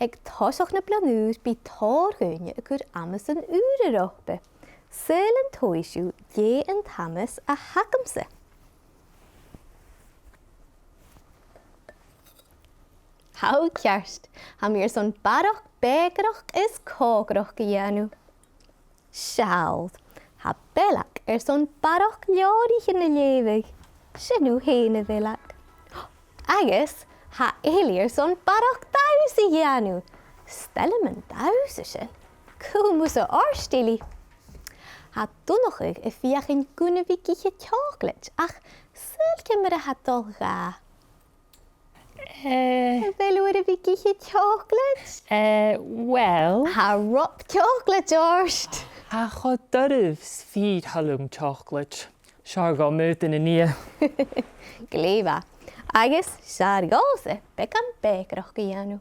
Ag táiseach na planúr bí táirgúine a gur Amasan úraráta. Syl an tóisiú dhé an tamas a hagamsa. Hau cearst, ha mír son barach, begrach is cógrach go dhéanú. Seald, ha belach son barach leorich in na lévig. Sinú héna bhelach. Agus, ha élir son barach daus I dhéanú. Stelum an daus sin. Cúmus a árstíli. Ha dunochig a fiach in gúna vikiche teòclaid, ach syl cymmer a hadol ga. Velúir a vikiche teòclaid? Wel... Ha rop teòclaid orst. Ha chodyrf sfyd halwm teòclaid. Siar go mwyd yn y nia. Gleiva. Agus, siar gose, becan begrach gyanu.